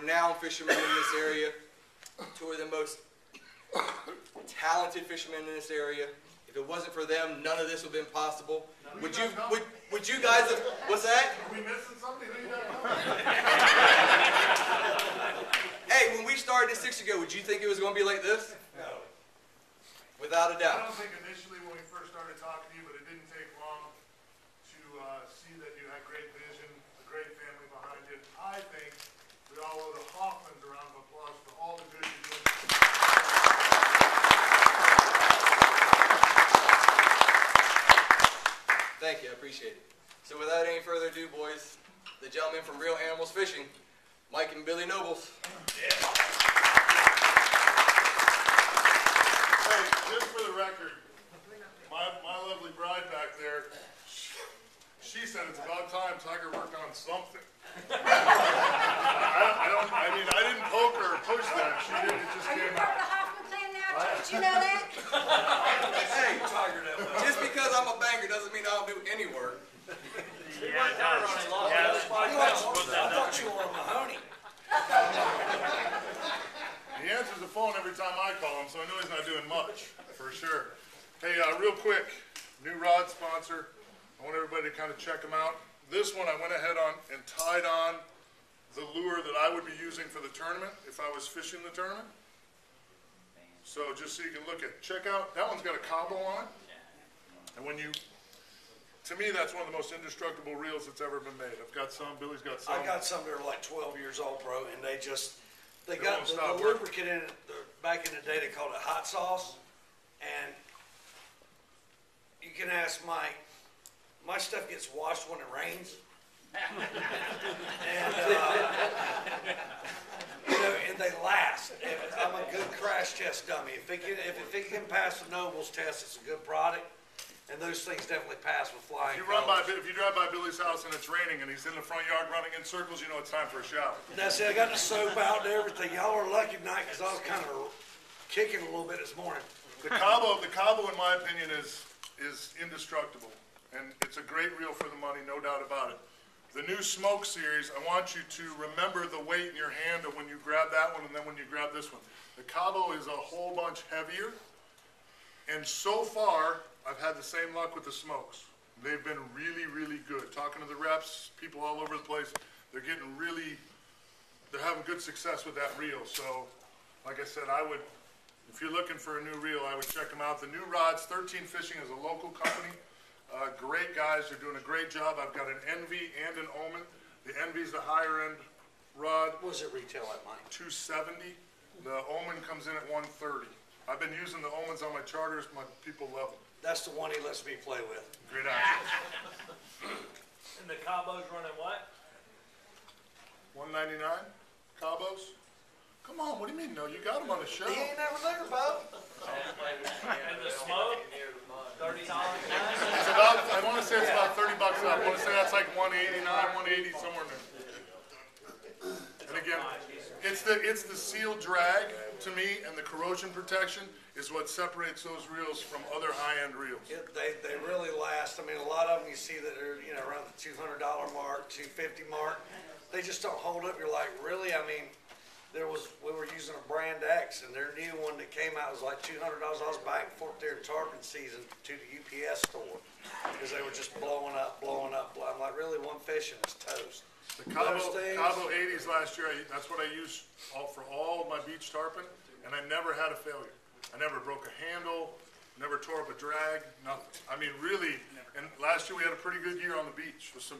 renowned fishermen in this area, two of the most talented fishermen in this area. If it wasn't for them, none of this would have been possible. Would you guys have, what's that? Are we missing something? Hey, when we started this 6 years ago, would you think it was going to be like this? No. Without a doubt. I don't think initially when we first started talking to you, but it didn't take long to see that you had great vision, a great family behind you. I think we all owe the Hoffmans a round of applause for all the good you're doing. Thank you, I appreciate it. So without any further ado, boys, the gentlemen from Real Animals Fishing, Mike and Billy Nobles. Yeah. Hey, just for the record, my lovely bride back there, she said it's about time Tiger worked on something. I didn't poke her or push that. She did, it just came out. Are you part of the Hoffman clan now? Did you know that? Hey, just because I'm a banker doesn't mean I don't do any work. Yeah, it does. I thought you were a Mahoney. He answers the phone every time I call him, so I know he's not doing much, for sure. Hey, real quick, new rod sponsor. I want everybody to kind of check them out. This one I went ahead on and tied on the lure that I would be using for the tournament if I was fishing the tournament. So just so you can look at, check out, that one's got a combo on it. And when you, to me, that's one of the most indestructible reels that's ever been made. I've got some, Billy's got some. I got some that are like 12 years old, bro, and they They got won't the stop lubricant in it. Back in the day, they called it hot sauce. And you can ask Mike, my stuff gets washed when it rains. And, and they last. I'm a good crash test dummy. If it can pass the Nobles test, it's a good product. And those things definitely pass with flying colors. If you drive by Billy's house and it's raining and he's in the front yard running in circles, you know it's time for a shower. Now, see, I got the soap out and everything. Y'all are lucky tonight because I was kind of kicking a little bit this morning. The Cabo, in my opinion, is indestructible, and it's a great reel for the money, no doubt about it. The new Smoke series, I want you to remember the weight in your hand of when you grab that one and then when you grab this one. The Cabo is a whole bunch heavier, and so far, I've had the same luck with the Smokes. They've been really, really good. Talking to the reps, people all over the place, they're having good success with that reel. So, like I said, if you're looking for a new reel, I would check them out. The new rods, 13 Fishing is a local company. Great guys, they're doing a great job. I've got an Envy and an Omen. The Envy's the higher end rod. What does it retail at, Mike? $270. The Omen comes in at $130. I've been using the Omens on my charters. My people love them. That's the one he lets me play with. Great action. And the Cabo's running what? $199. Cabos. Come on, what do you mean? No, you got them on the show. He ain't never there, Bo. And the Smoke? $30. It's about, I want to say it's about $30 up. I want to say that's like $189, $180, somewhere in there. And again, it's the seal drag to me, and the corrosion protection is what separates those reels from other high-end reels. They really last. I mean, a lot of them you see that are around the $200 mark, $250 mark. They just don't hold up. You're like, really? I mean, we were using a Brand X, and their new one that came out was like $200. I was back and forth there in tarpon season to the UPS store because they were just blowing up. I'm like, really, one fish and it's toast. The Cabo 80s last year, that's what I used for all of my beach tarpon, and I never had a failure. I never broke a handle, never tore up a drag, nothing. I mean, really, and last year we had a pretty good year on the beach with some,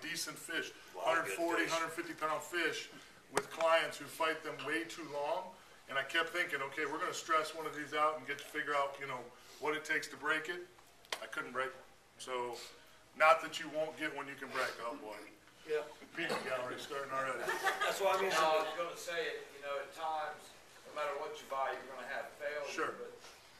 decent fish, 140, 150-pound fish with clients who fight them way too long. And I kept thinking, okay, we're going to stress one of these out and get to figure out, what it takes to break it. I couldn't break it. So, not that you won't get one you can break. Oh, boy. Yeah. Peanut gallery starting already. That's why I'm using I was going to say it, at times, no matter what you buy, you're going to have failure. Sure. But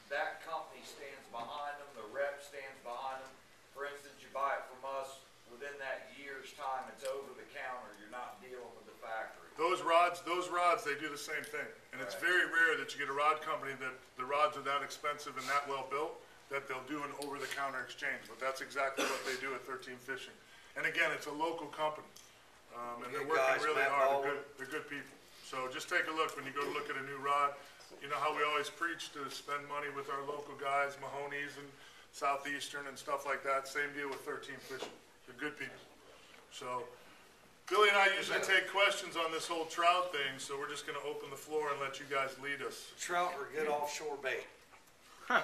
that company stands behind them, the rep stands behind them. For instance, you buy it from us, within that year's time, it's over the counter. You're not dealing with the factory. Those rods, they do the same thing. And it's very rare that you get a rod company that the rods are that expensive and that well built that they'll do an over-the-counter exchange. But that's exactly what they do at 13 Fishing. And again, it's a local company. And they're working really hard. They're good people. So just take a look when you go to look at a new rod. You know how we always preach to spend money with our local guys, Mahoney's and Southeastern and stuff like that. Same deal with 13 Fishing. They're good people. So Billy and I usually take questions on this whole trout thing, so we're just going to open the floor and let you guys lead us. Trout are good offshore bait. I'm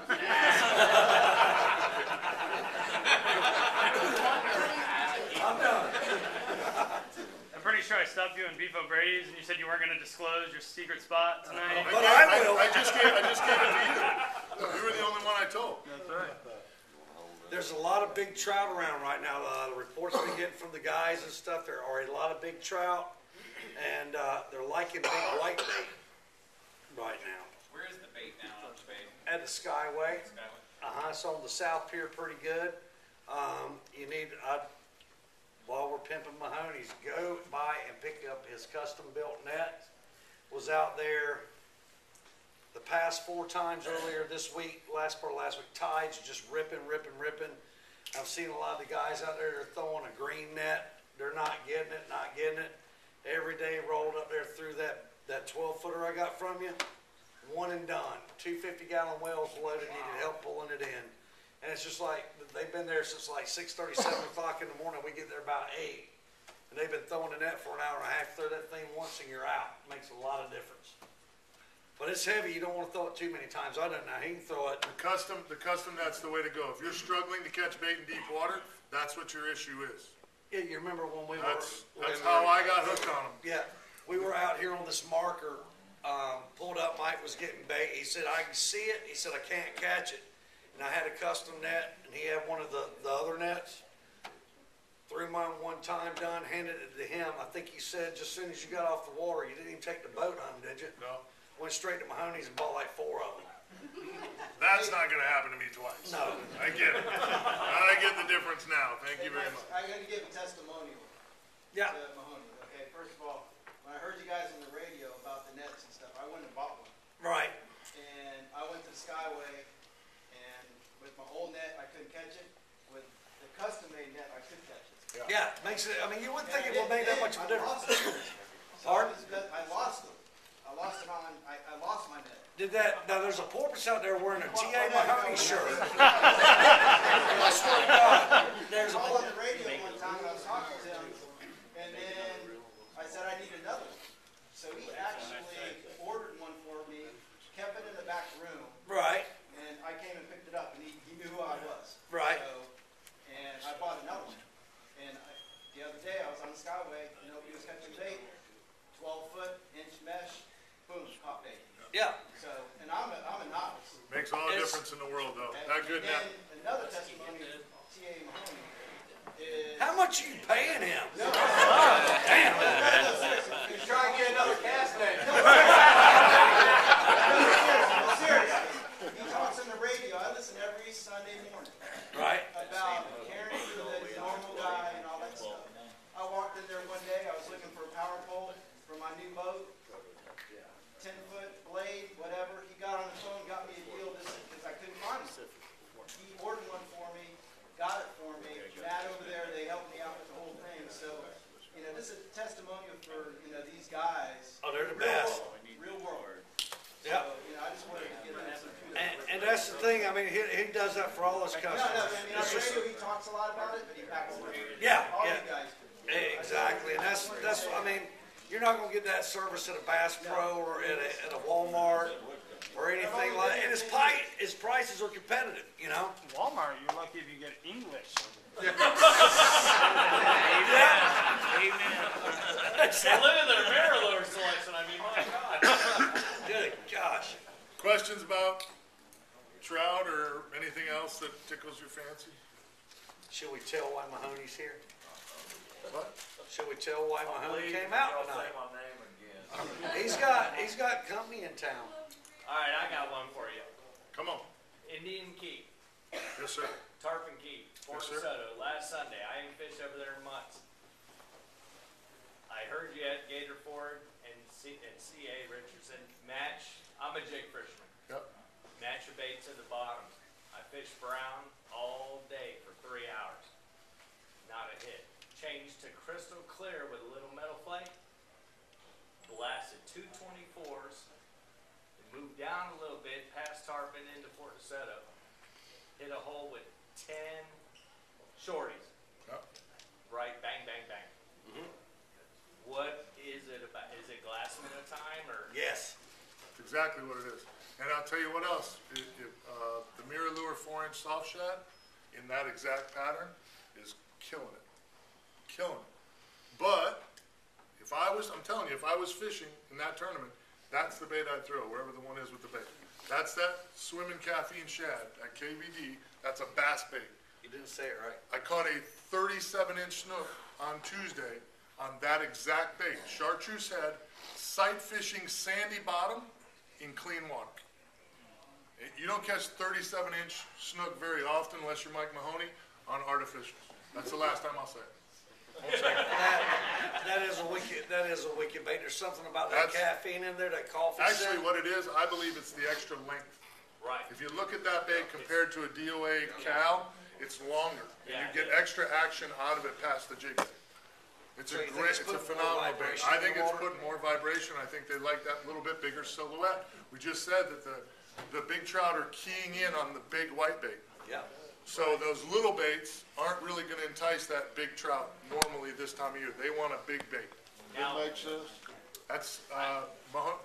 done. I'm pretty sure I stopped you in Beef O'Brady's and you said you weren't going to disclose your secret spot tonight. But I will. I just gave it to you. You were the only one I told. That's right. There's a lot of big trout around right now. The reports I've been getting from the guys and stuff, there are a lot of big trout, and they're liking big white bait right now. Where is the bait now on the bait? At the Skyway. Skyway. It's on the South Pier pretty good. You need, while we're pimping Mahoney's, go by and pick up his custom built net. Was out there the past 4 times earlier this week, last part of last week, tides just ripping. I've seen a lot of the guys out there that are throwing a green net. They're not getting it. Every day rolled up there through that 12-footer I got from you. One and done. 2 50-gallon wells loaded, needed help pulling it in. And it's just like, they've been there since like 6:30, 7 o'clock in the morning. We get there about 8. And they've been throwing the net for an hour and a half. Throw that thing once and you're out. Makes a lot of difference. But it's heavy. You don't want to throw it too many times. I don't know. He can throw it. The custom, that's the way to go. If you're struggling to catch bait in deep water, that's what your issue is. Yeah, you remember when we That's were... how I got hooked on them. Yeah, we were out here on this marker, pulled up, Mike was getting bait. He said, I can see it. He said, I can't catch it. And I had a custom net, and he had one of the other nets. Threw mine one time, done, handed it to him. I think he said, just as soon as you got off the water, you didn't even take the boat home, did you? No. Went straight to Mahoney's and bought like 4 of them. That's not going to happen to me twice. No. I get it. I get the difference now. Thank you very much. I got to give a testimonial Yeah. to Mahoney. Okay, first of all, when I heard you guys on the radio about the nets and stuff, I went and bought one. Right. And I went to the Skyway, and with my old net, I couldn't catch it. With the custom-made net, I could catch it. Yeah, makes it, I mean, you wouldn't think it would make that much of a difference. Pardon? I lost them. I lost my net. Did that, now there's a porpoise out there wearing a T.A. Mahoney shirt. I swear to God, there's a I was on porpoise. the radio one time, and I was talking to him, and then I said I need another one. So he actually ordered one for me, kept it in the back room, Right, and I came and picked it up, and he knew who I was. right. So, and I bought another one. And the other day, I was on the Skyway, he was catching bait, 12-foot, inch mesh, boom, caught bait. Yeah. So, and I'm a novice. Makes all the It's- difference in the world, though. And That good then net. another testimony of T.A. Mahoney is... How much are you paying him? No, Damn. seriously. He's trying to get another cast name. Seriously. He talks on the radio. I listen every Sunday morning Right. about caring for the normal guy and all that stuff. I walked in there one day. I was looking for a power pole for my new boat. 10-foot blade, whatever. He got on the phone, got me a deal because I couldn't find it. He ordered one for me, got it for me. Matt over there, they helped me out with the whole thing. So, this is a testimonial for, these guys. Oh, they're the Real best. world, real world. Yeah. So, I just wanted to give that some kudos. And that's the thing, I mean, he does that for all his No, customers. on the radio he talks a lot about it, but he backs it up. Yeah, All yeah. you guys do. Exactly, and that's, I mean, you're not gonna get that service at a Bass Pro or at a Walmart or anything like that. And his prices are competitive, Walmart, you're lucky if you get English. They live in their Maryland selection. I mean, my God. Good gosh. Questions about trout or anything else that tickles your fancy? Should we tell why Mahoney's here? What? Should we tell why Mahoney came out I'll tonight? say my name again. He's got company in town. All right, I got one for you. Come on. Indian Key, Yes, sir. Tarpon Key, Fort Yes, sir. DeSoto. Last Sunday, I ain't fished over there in months. I heard you at Gator Ford and CA Richardson. Match. I'm a jig fisherman. Yep. Match your bait to the bottom. I fished brown all day for 3 hours. Not a hit. Changed to crystal clear with a little metal flake. Blasted casted 224s, moved down a little bit past Tarpon into Fort Desoto, hit a hole with 10 shorties. Yep. Right, bang, bang, bang. What is it about? Is it glassman at a time or? Yes. That's exactly what it is. And I'll tell you what else. The Mirror Lure 4-inch soft shad in that exact pattern is killing it. Killing it. But I'm telling you, if I was fishing in that tournament, that's the bait I'd throw, wherever the one is with the bait. That's that swimming caffeine shad, that KVD. That's a bass bait. You didn't say it right. I caught a 37-inch snook on Tuesday on that exact bait. Chartreuse head, sight fishing, sandy bottom in clean water. You don't catch 37-inch snook very often unless you're Mike Mahoney on artificials. That's the last time I'll say it. That is a wicked bait. There's something about that caffeine in there, that coffee Actually, scent. what it is, I believe it's the extra length. Right. If you look at that bait compared to a DOA cow, it's longer. And you get extra action out of it past the jig. It's So a you think great, it's it's a putting more phenomenal bait. vibration I in think the it's water? putting more vibration. I think they like that little bit bigger silhouette. We just said that the big trout are keying in on the big white bait. Yeah. So those little baits aren't really gonna entice that big trout normally this time of year. They want a big bait. Now, That's,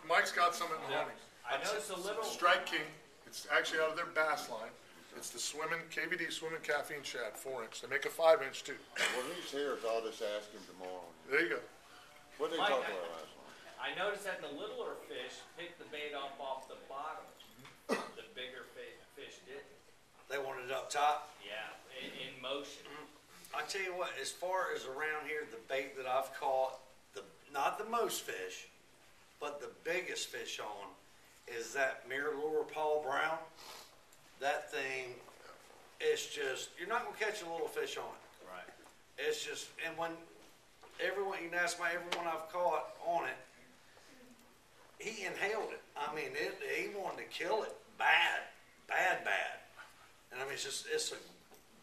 Mike's got some at Mahoney's. I noticed a little. Strike King, it's actually out of their bass line. It's the KVD swimming caffeine shad, 4-inch. They make a 5-inch too. When he's here, I'll just ask him tomorrow. There you go. What did they Mike, talk about last night? I noticed that the littler fish picked the bait up off the bottom. The bigger fish didn't. They wanted it up top. Yeah, in motion. I tell you what, as far as around here, the bait that I've caught, not the most fish, but the biggest fish on, is that Mirror Lure Paul Brown. That thing, it's just, you're not gonna catch a little fish on it. Right. It's just, and when everyone, you can ask my everyone I've caught on it, he inhaled it. I mean, he wanted to kill it bad. And I mean, it's a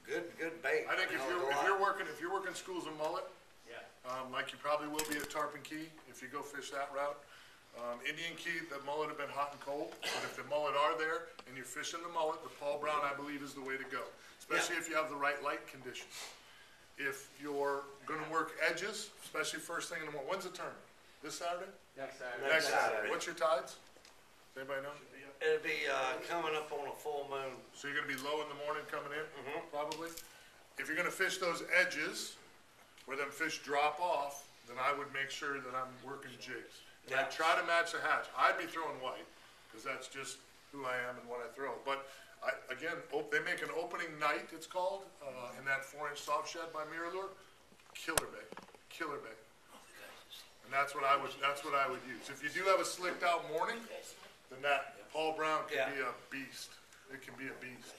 good bait. I think if you're working schools of mullet, Yeah. like you probably will be at Tarpon Key if you go fish that route. Indian Key, the mullet have been hot and cold, but if the mullet are there and you're fishing the mullet, the Paul Brown, I believe, is the way to go, especially if you have the right light conditions. If you're gonna work edges, especially first thing in the morning, when's the tournament? This Saturday? Next Saturday. Next Saturday. What's your tides? Does anybody know? It'll be coming up on a full moon. So you're gonna be low in the morning coming in, probably? If you're gonna fish those edges, where them fish drop off, then I would make sure that I'm working jigs. And I try to match the hatch. I'd be throwing white, because that's just who I am and what I throw. But they make an opening night, it's called, in that 4-inch soft shad by Mirror Lure. Killer bait. And that's what I would use. If you do have a slicked out morning, then that Paul Brown can be a beast. It can be a beast.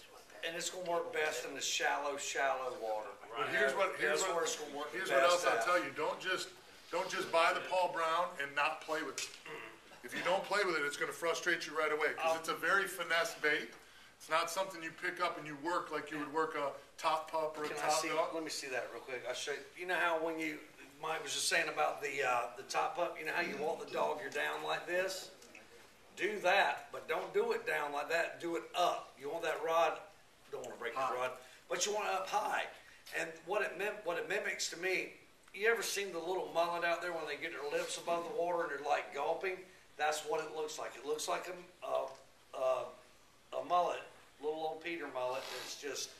And it's gonna work best in the shallow water. But here's what else I'll tell you. Don't just buy the Paul Brown and not play with it. If you don't play with it, it's gonna frustrate you right away, because it's a very finesse bait. It's not something you pick up and you work like you would work a top pup or a top dog. Let me see that real quick. I'll show you. You know how when Mike was just saying about the top up, you know how you walk the dog, you're down like this? Do that, but don't do it down like that. Do it up. You want that rod, don't want to break his rod, but you want it up high. And what it mimics to me, you ever seen the little mullet out there when they get their lips above the water and they're like gulping? That's what it looks like. It looks like a mullet, little old Peter mullet that's just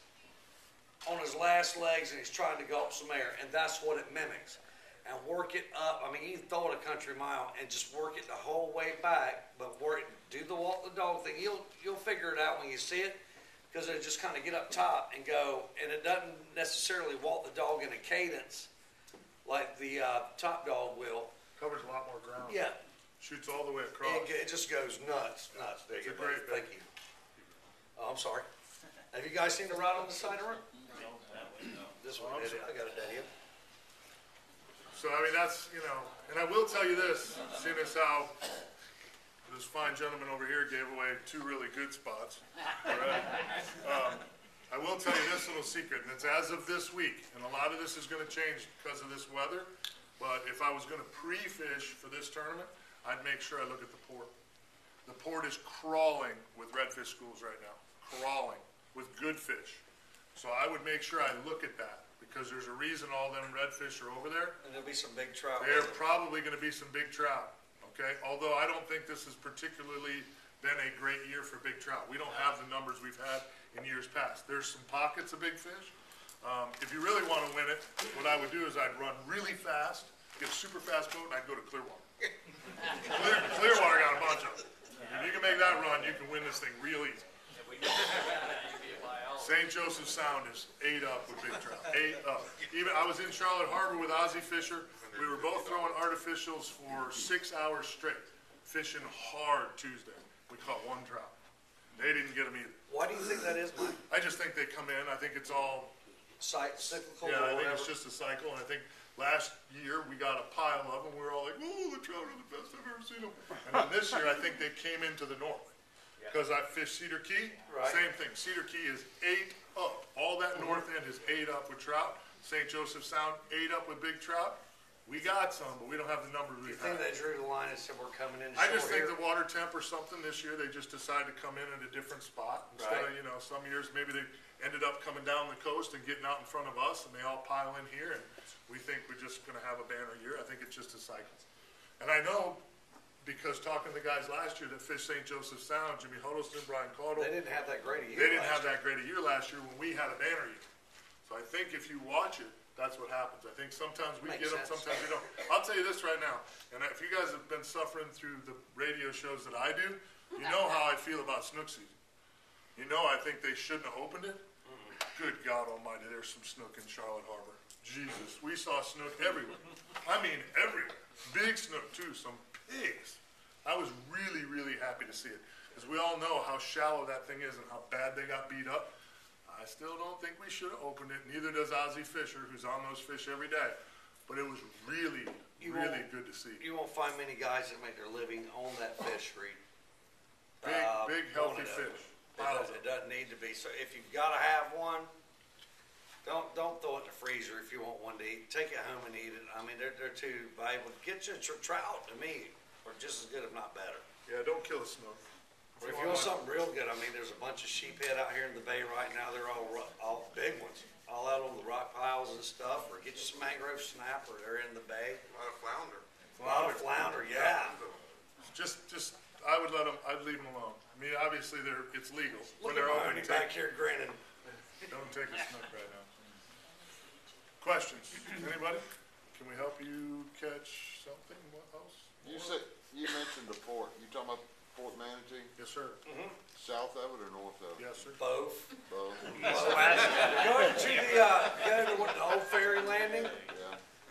on his last legs and he's trying to gulp some air, and that's what it mimics. And work it up. I mean, you can throw it a country mile and just work it the whole way back, but do the walk the dog thing. You'll figure it out when you see it, because it just kind of get up top and go, and it doesn't necessarily walk the dog in a cadence like the top dog will. Covers a lot more ground. Yeah. Shoots all the way across. It just goes nuts. It's a great bait. Thank you. Oh, I'm sorry. Have you guys seen the rod on the side of it? This one, I got it down here. So, I mean, that's, and I will tell you this, seeing as how this fine gentleman over here gave away 2 really good spots. All right? I will tell you this little secret, and it's as of this week, and a lot of this is going to change because of this weather, but if I was going to pre-fish for this tournament, I'd make sure I look at the port. The port is crawling with redfish schools right now, crawling with good fish. So I would make sure I look at that, because there's a reason all them redfish are over there. And there'll be some big trout. There's probably gonna be some big trout, okay? Although I don't think this has particularly been a great year for big trout. We don't have the numbers we've had in years past. There's some pockets of big fish. If you really wanna win it, what I would do is I'd run really fast, get a super fast boat, and I'd go to Clearwater. Clearwater got a bunch of them. If you can make that run, you can win this thing real easy. St. Joseph Sound is ate up with big trout, ate up. Even, I was in Charlotte Harbor with Ozzie Fisher. We were both throwing artificials for 6 hours straight, fishing hard Tuesday. We caught one trout. They didn't get them either. Why do you think that is, Mike? I just think they come in. I think it's all, Cyclical yeah, or I think whatever? it's just a cycle. And I think last year we got a pile of them. We were all like, oh, the trout are the best I've ever seen them. And then this year I think they came into the north. Because I fished Cedar Key, Right. same thing. Cedar Key is ate up. All that north end is ate up with trout. St. Joseph Sound ate up with big trout. We got some, but we don't have the numbers You we've think had. they drew the line and said we're coming in I just short think here? the water temp or something this year, they just decided to come in at a different spot. Instead of, Right. some years maybe they ended up coming down the coast and getting out in front of us, and they all pile in here, and we think we're just gonna have a banner year. I think it's just a cycle. And I know, because talking to the guys last year that fished St. Joseph Sound, Jimmy Huddleston, Brian Caudle, They didn't have that great a year. they didn't last have that great a year last year when we had a banner year. So I think if you watch it, that's what happens. I think sometimes we Makes get them, sense. sometimes we don't. I'll tell you this right now, and if you guys have been suffering through the radio shows that I do, you know how I feel about snook season. You know I think they shouldn't have opened it. Good God almighty, there's some snook in Charlotte Harbor. Jesus, we saw snook everywhere. I mean everywhere. Big snook too, some pigs. I was really, really happy to see it. Because we all know how shallow that thing is and how bad they got beat up. I still don't think we should have opened it. Neither does Ozzie Fisher, who's on those fish every day. But it was really, really good to see. You won't find many guys that make their living on that fish street. Big, healthy fish. Piles It doesn't need to be. So if you've got to have one, don't throw it in the freezer if you want one to eat. Take it home and eat it. I mean, they're too valuable. Get your trout, to me, are just as good, if not better. Yeah, don't kill a snook. But if you want something real good, I mean, there's a bunch of sheephead out here in the bay right now. They're all big ones, all out on the rock piles and stuff. Or get you some mangrove snapper. They're in the bay. A lot of flounder. A lot of flounder, yeah. Just, I would let them, I'd leave them alone. I mean, obviously, it's legal. Look When at they're open, Mahoney back here grinning. don't take a snook right now. Questions? Anybody? Can we help you catch something? What else? You mentioned the port. You talking about Port Manatee? Yes, sir. South of it or north of it? Yes, sir. Both. Both? Go to the old ferry landing, Yeah.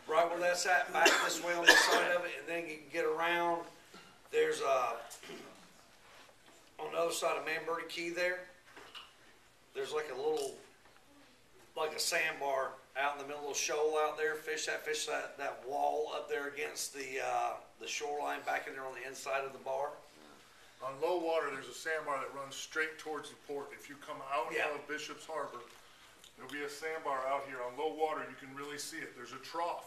right where that's at, back this way on the side of it, and then you can get around. There's on the other side of Manberty Key there, there's like a little, like a sandbar out in the middle of the shoal out there. Fish that wall up there against the shoreline back in there on the inside of the bar. On low water, there's a sandbar that runs straight towards the port. If you come out Yeah. of Bishop's Harbor, there'll be a sandbar out here. On low water, you can really see it. There's a trough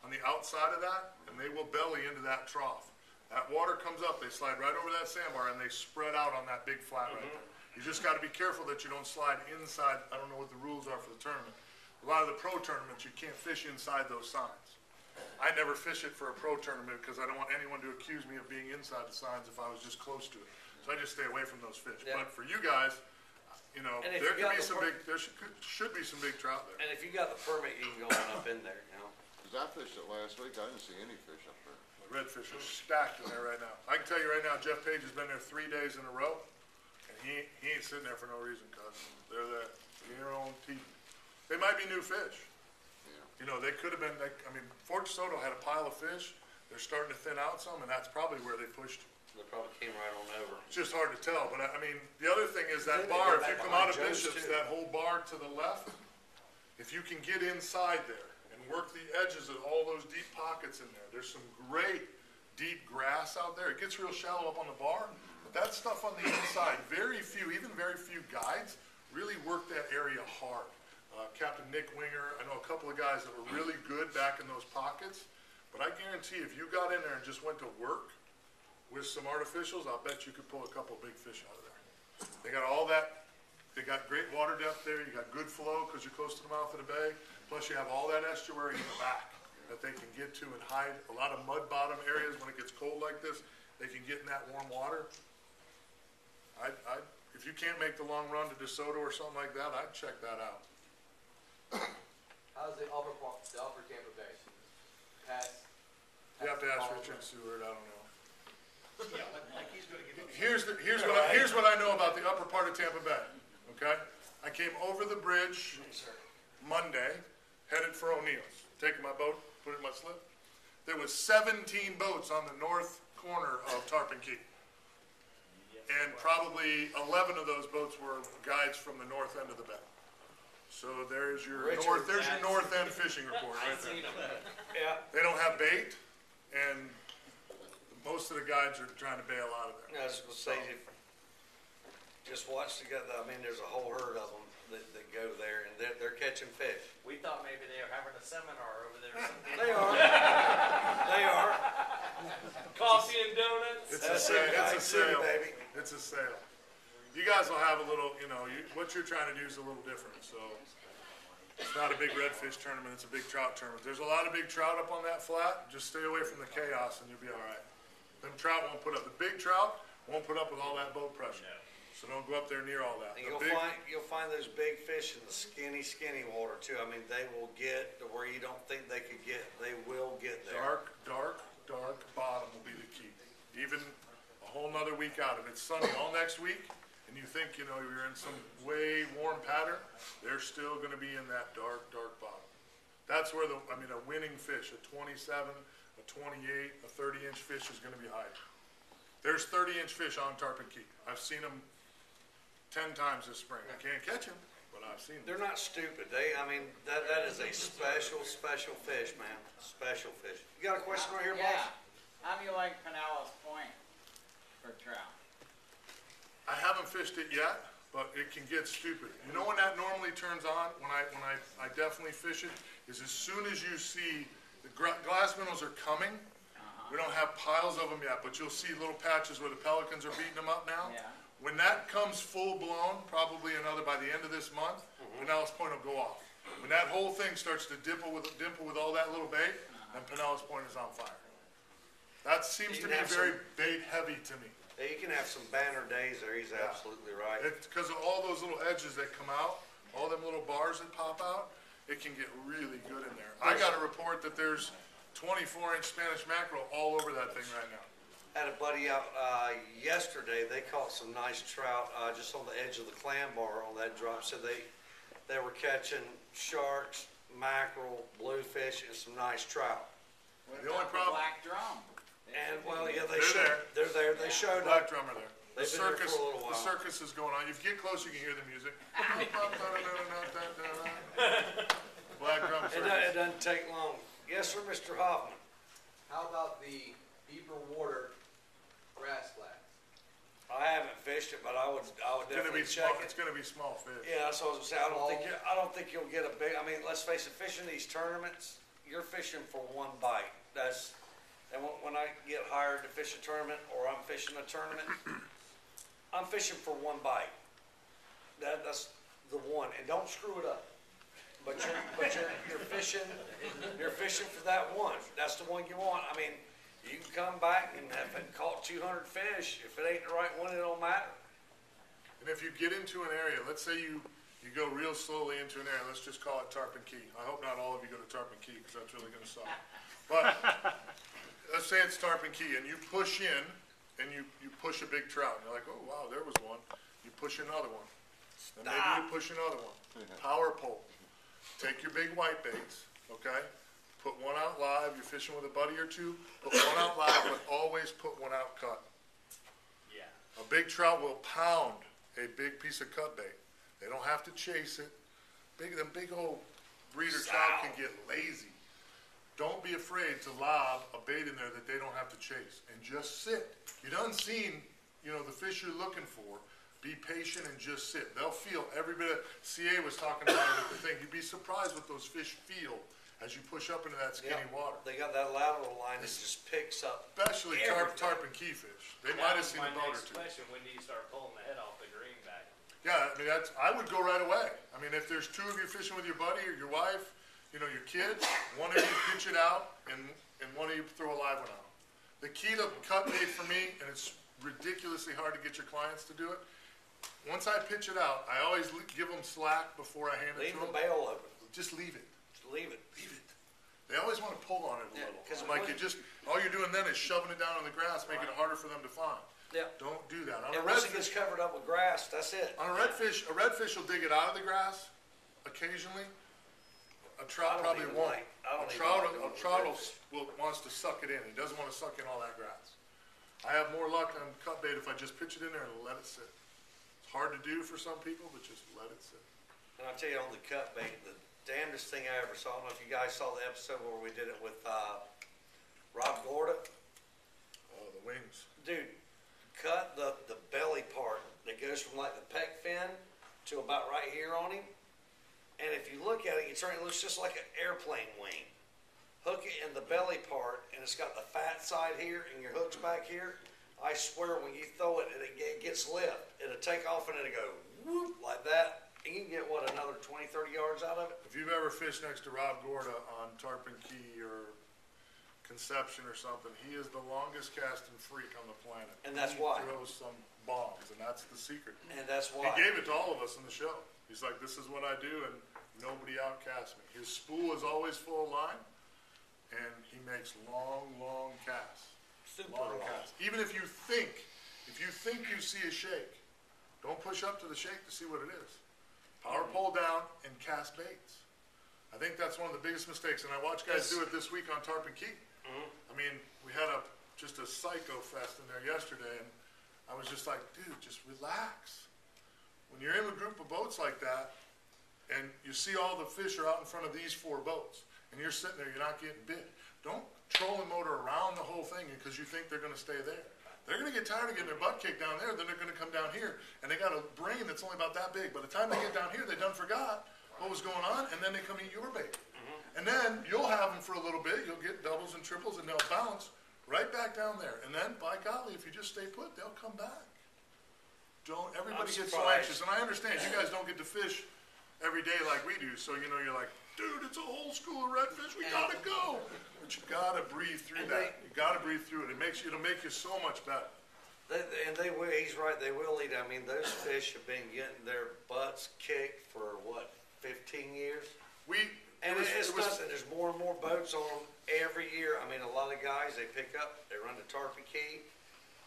on the outside of that, and they will belly into that trough. That water comes up, they slide right over that sandbar, and they spread out on that big flat right there. You just got to be careful that you don't slide inside. I don't know what the rules are for the tournament. A lot of the pro tournaments, you can't fish inside those signs. I never fish it for a pro tournament because I don't want anyone to accuse me of being inside the signs if I was just close to it. So I just stay away from those fish. Yeah. But for you guys, And if there you got could be the some per- big, should be some big trout there. And if you got the permit, you can go on up in there, you know. Cause I fished it last week. I didn't see any fish up there. The redfish are stacked in there right now. I can tell you right now, Jeff Page has been there 3 days in a row, and he ain't sitting there for no reason, cuz they're there, guaranteed. They might be new fish. Yeah. They could have been, Fort DeSoto had a pile of fish. They're starting to thin out some, and that's probably where they pushed. They probably came right on over. It's just hard to tell, but the other thing is I that think they bar, go if you back come out of behind Joe's, Bishop's, too. that whole bar to the left, if you can get inside there and work the edges of all those deep pockets in there, there's some great deep grass out there. It gets real shallow up on the bar, but that stuff on the inside, very few guides really work that area hard. Captain Nick Winger, I know a couple of guys that were really good back in those pockets, but I guarantee if you got in there and just went to work, with some artificials, I'll bet you could pull a couple big fish out of there. They got all that, they got great water depth there, you got good flow because you're close to the mouth of the bay, plus you have all that estuary in the back that they can get to and hide. A lot of mud bottom areas when it gets cold like this, they can get in that warm water. If you can't make the long run to DeSoto or something like that, I'd check that out. How's the upper Tampa Bay? You have to ask Richard Seward, I don't know. Yeah, like he's gonna give Here's what I know about the upper part of Tampa Bay, okay? I came over the bridge Monday, headed for O'Neill's, taking my boat, put it in my slip. There was 17 boats on the north corner of Tarpon Key. And probably 11 of those boats were guides from the north end of the bay. So there's your north end fishing report right there. Yeah. They don't have bait, and most of the guides are trying to bail out of there. I was gonna say, just watch together. I mean, there's a whole herd of them that go there, and they're catching fish. We thought maybe they were having a seminar over there or something. They are. They are. Coffee and donuts. It's a sale, baby. It's a sale. You guys will have a little, what you're trying to do is a little different, so. It's not a big redfish tournament, it's a big trout tournament. There's a lot of big trout up on that flat, just stay away from the chaos and you'll be all right. Them trout won't put up, the big trout won't put up with all that boat pressure. So don't go up there near all that. And you'll find those big fish in the skinny water too. I mean, they will get to where you don't think they could get. They will get there. Dark bottom will be the key. Even a whole nother week out. If it's sunny all next week, and you think, you're in some way warm pattern, they're still going to be in that dark bottom. That's where a winning fish, a 27, a 28, a 30-inch fish is going to be hiding. There's 30-inch fish on Tarpon Key. I've seen them 10 times this spring. I can't catch them, but I've seen them. They're not stupid. That is a special fish, man. Special fish. You got a question right here, boss? Yeah. How do you like Pinellas Point for trout? I haven't fished it yet, but it can get stupid. You know when that normally turns on, when I definitely fish it, is as soon as you see the glass minnows are coming. We don't have piles of them yet, but you'll see little patches where the pelicans are beating them up now. Yeah. When that comes full blown, probably by the end of this month, Pinellas Point will go off. When that whole thing starts to dimple with all that little bait, then Pinellas Point is on fire. That seems to be very bait heavy to me. Yeah, you can have some banner days there. He's absolutely right. It's because of all those little edges that come out, all them little bars that pop out, it can get really good in there. I got a report that there's 24-inch Spanish mackerel all over that thing right now. Had a buddy out yesterday. They caught some nice trout just on the edge of the clam bar on that drop. So they were catching sharks, mackerel, bluefish, and some nice trout. The only problem. Black drum. And They're there. They showed Black up. drummer there. They've been there for a little while. The circus is going on. If you get close, you can hear the music. Black drum circus. It doesn't take long. Yes, sir, Mr. Hoffman. How about the deeper water grass flats? I haven't fished it, but I would definitely check it. It's going to be small fish. Yeah, that's what I was gonna say. I don't think you'll get a big. I mean, let's face it. Fishing these tournaments, you're fishing for one bite. And when I get hired to fish a tournament, or I'm fishing a tournament, I'm fishing for one bite. That's the one, and don't screw it up. But you're fishing for that one. That's the one you want. I mean, you can come back and have caught 200 fish. If it ain't the right one, it don't matter. And if you get into an area, let's say you go real slowly into an area. Let's just call it Tarpon Key. I hope not all of you go to Tarpon Key because that's really going to suck. But let's say it's Tarpon Key, and you push in, and you push a big trout, and you're like, oh, wow, there was one. You push another one. Then maybe you push another one. Power pole. Take your big white baits, okay? Put one out live. You're fishing with a buddy or two. Put one out live, but always put one out cut. Yeah. A big trout will pound a big piece of cut bait. They don't have to chase it. Them big old breeder trout can get lazy. Don't be afraid to lob a bait in there that they don't have to chase, and just sit. You done seen, the fish you're looking for. Be patient and just sit. They'll feel every bit of, CA was talking about it at the thing. You'd be surprised what those fish feel as you push up into that skinny Yeah. water. They got that lateral line that just picks up. Especially everything. tarp and keyfish. They That might have was seen my a boat or next two. question, when do you start pulling the head off the greenback? Yeah, I mean, I would go right away. I mean, if there's two of you fishing with your buddy or your wife, you know, your kids, one of you pitch it out and one of you throw a live one out. The key to cut bait for me, and it's ridiculously hard to get your clients to do it, once I pitch it out, I always give them slack before I hand it Leave to the them. bail open. Just leave it. Just leave it. Leave it. They always want to pull on it a Yeah, little. 'cause Like when- all you're doing then is shoving it down on the grass, making it harder for them to find. Yeah. Don't do that. On a And once it redfish, gets covered up with grass, that's it. on a redfish will dig it out of the grass occasionally. A trout probably won't. A trout wants to suck it in. He doesn't want to suck in all that grass. I have more luck on cut bait if I just pitch it in there and let it sit. It's hard to do for some people, but just let it sit. And I'll tell you on the cut bait, the damnedest thing I ever saw, I don't know if you guys saw the episode where we did it with Rob Gorda. Oh, the wings. Dude, cut the belly part that goes from like the pec fin to about right here on him. And if you look at it, it looks just like an airplane wing. Hook it in the belly part, and it's got the fat side here, and your hook's back here. I swear, when you throw it, it gets lift. It'll take off, and it'll go whoop like that. And you can get, what, another 20, 30 yards out of it? If you've ever fished next to Rob Gorda on Tarpon Key or Conception or something, he is the longest casting freak on the planet. And that's he why. throws some bombs, and that's the secret. And that's why. He gave it to all of us in the show. He's like, this is what I do, and nobody outcasts me. His spool is always full of line, and he makes long, long casts. Super Long long. casts. Even if you think you see a shake, don't push up to the shake to see what it is. Power pole down and cast baits. I think that's one of the biggest mistakes, and I watched guys do it this week on Tarpon Key. I mean, we had just a psycho fest in there yesterday, and I was just like, dude, just relax. When you're in a group of boats like that, and you see all the fish are out in front of these 4 boats, and you're sitting there, you're not getting bit. Don't trolling motor around the whole thing because you think they're going to stay there. They're going to get tired of getting their butt kicked down there, then they're going to come down here, and they got a brain that's only about that big. By the time they get down here, they done forgot what was going on, and then they come eat your bait. And then you'll have them for a little bit, you'll get doubles and triples, and they'll bounce right back down there. And then, by golly, if you just stay put, they'll come back. Everybody gets so anxious, and I understand you guys don't get to fish every day like we do, so you're like, dude, it's a whole school of redfish, we gotta go. But you gotta breathe through that. You gotta breathe through it. It'll make you so much better. They will, he's right, they will eat. I mean, those fish have been getting their butts kicked for, what, 15 years? It's nothing, there's more and more boats on them every year. I mean, a lot of guys, they pick up, they run to Tarpon Key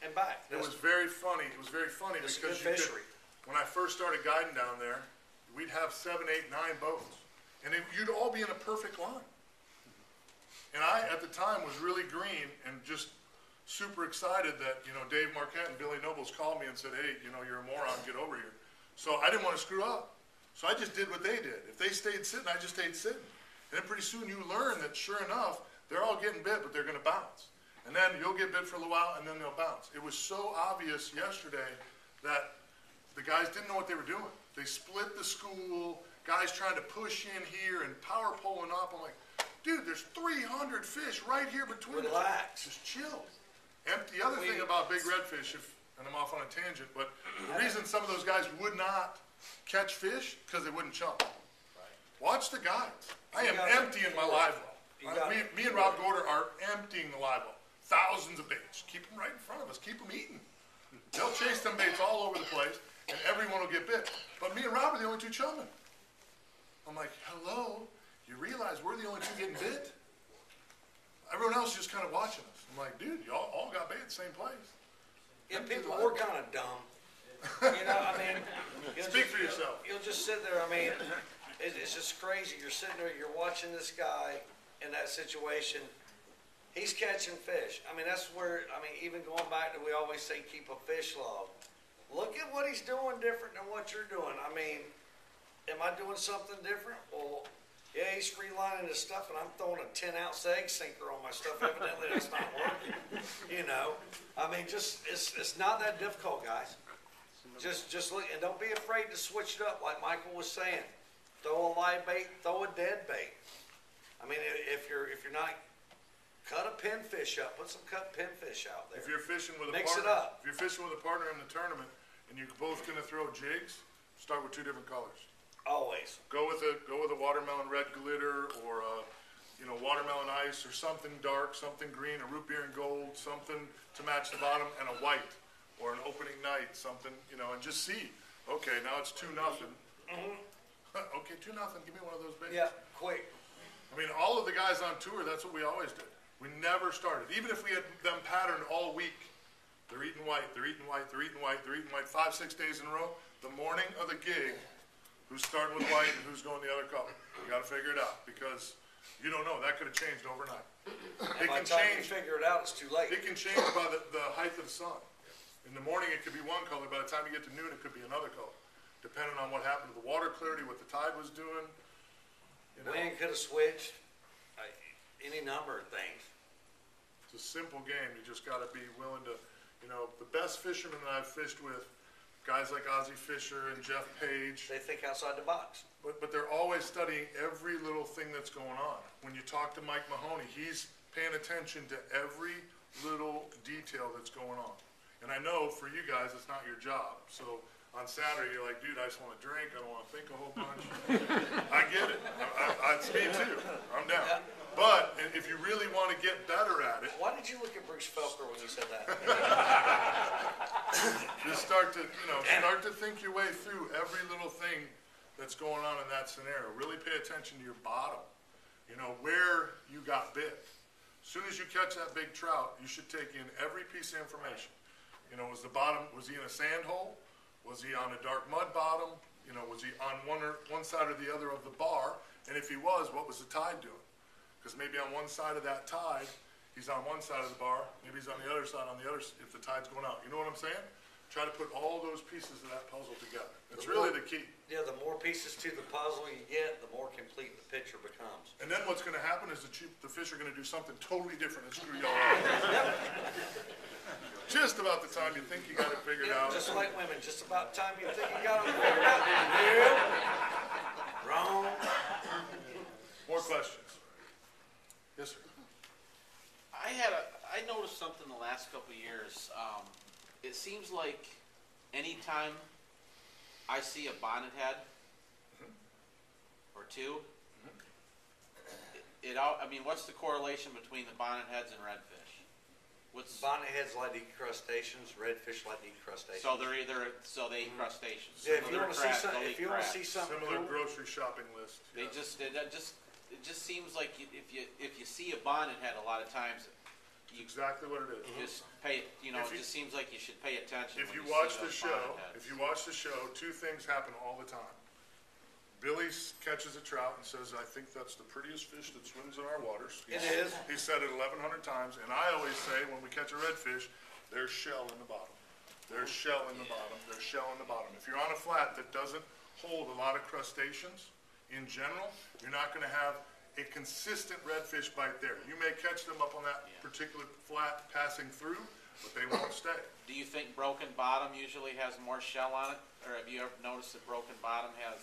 and back. It was very funny. It was very funny It's because good fishery. when I first started guiding down there, we'd have 7, 8, 9 boats, and you'd all be in a perfect line. And I, at the time, was really green and just super excited that, Dave Marquette and Billy Nobles called me and said, hey, you're a moron, get over here. So I didn't want to screw up. So I just did what they did. If they stayed sitting, I just stayed sitting. And then pretty soon you learn that, sure enough, they're all getting bit, but they're going to bounce. And then you'll get bit for a little while, and then they'll bounce. It was so obvious yesterday that the guys didn't know what they were doing. They split the school, guys trying to push in here and power pulling up. I'm like, dude, there's 300 fish right here between us. Relax. Just chill. And the other thing about big redfish, and I'm off on a tangent, but the reason some of those guys would not catch fish, because they wouldn't chump. Watch the guys. I am emptying my live well. Me and Rob Gorder are emptying the live well. Thousands of baits. Keep them right in front of us. Keep them eating. They'll chase them baits all over the place, and everyone will get bit. But me and Rob are the only 2 chumming. I'm like, hello? You realize we're the only 2 getting bit? Everyone else is just kind of watching us. I'm like, dude, y'all all got bait at the same place. Yeah, people were kind of dumb. I mean, Speak for yourself. You'll just sit there, I mean, it's just crazy. You're sitting there, you're watching this guy in that situation. He's catching fish. I mean, that's where, even going back to, we always say keep a fish log. Look at what he's doing different than what you're doing. I mean, am I doing something different? Well, yeah, he's freelining his stuff, and I'm throwing a 10-ounce egg sinker on my stuff. Evidently, that's not working. I mean, it's not that difficult, guys. Just look, and don't be afraid to switch it up, like Michael was saying. Throw a live bait, throw a dead bait. I mean, if you're not, cut a pinfish up, put some cut pinfish out there. If you're fishing with a Mix it partner, up. if you're fishing with a partner in the tournament and you're both gonna throw jigs, start with 2 different colors. Always. Go with a watermelon red glitter or a, watermelon ice or something dark, something green, a root beer and gold, something to match the bottom, and a white or an opening night, something, and just see. Okay, now it's 2-0. Okay, 2-0. Give me one of those baits. Yeah, quick. I mean, all of the guys on tour, that's what we always did. We never started. Even if we had them patterned all week, they're eating white, they're eating white, they're eating white, they're eating white 5-6 days in a row. The morning of the gig, who's starting with white and who's going the other color? You got to figure it out because you don't know. That could have changed overnight. And by the time you figure it out, it's too late. It can change by the height of the sun. In the morning, it could be one color. By the time you get to noon, it could be another color, depending on what happened to the water clarity, what the tide was doing. Wind could have switched. Any number of things. It's a simple game. You just got to be willing to, the best fishermen that I've fished with, guys like Ozzie Fisher and Jeff Page. They think outside the box. But they're always studying every little thing that's going on. When you talk to Mike Mahoney, he's paying attention to every little detail that's going on. And I know for you guys, it's not your job. So on Saturday, you're like, dude, I just want to drink. I don't want to think a whole bunch. I get it. It's me too. I'm down. Yeah. But if you really want to get better at it, why did you look at Bruce Felker when you said that? just start to think your way through every little thing that's going on in that scenario. Really pay attention to your bottom, where you got bit. As soon as you catch that big trout, you should take in every piece of information. Was he in a sand hole? Was he on a dark mud bottom? Was he on one side or the other of the bar? And if he was, what was the tide doing? Because maybe on one side of that tide, he's on one side of the bar, maybe he's on the other side if the tide's going out. You know what I'm saying? Try to put all those pieces of that puzzle together. It's really the key. Yeah, the more pieces to the puzzle you get, the more complete the picture becomes. And then what's going to happen is the fish are going to do something totally different and screw y'all up. Just about the time you think you got it figured out. Just like women, just about the time you think you got it figured out. Wrong. More questions? Yes, sir. I noticed something the last couple of years. It seems like anytime I see a bonnet head or two, what's the correlation between the bonnet heads and redfish? Bonnet heads like to eat crustaceans, redfish like to eat crustaceans. So they eat crustaceans. Yeah, if you want to see something, Similar cool, grocery shopping list. It just seems like if you see a bonnet head a lot of times, Exactly what it is. just pay. It just seems like you should pay attention. If you when watch see the those show, bonnet heads. 2 things happen all the time. Billy catches a trout and says, "I think that's the prettiest fish that swims in our waters." It is. He said it 1,100 times, and I always say when we catch a redfish, there's shell in the bottom. There's shell in the bottom. There's shell in the bottom. If you're on a flat that doesn't hold a lot of crustaceans, in general, you're not going to have a consistent redfish bite there. You may catch them up on that particular flat passing through, but they won't stay. Do you think broken bottom usually has more shell on it, or have you ever noticed that broken bottom has?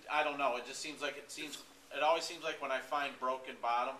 I don't know. It just seems like it always seems like when I find broken bottom,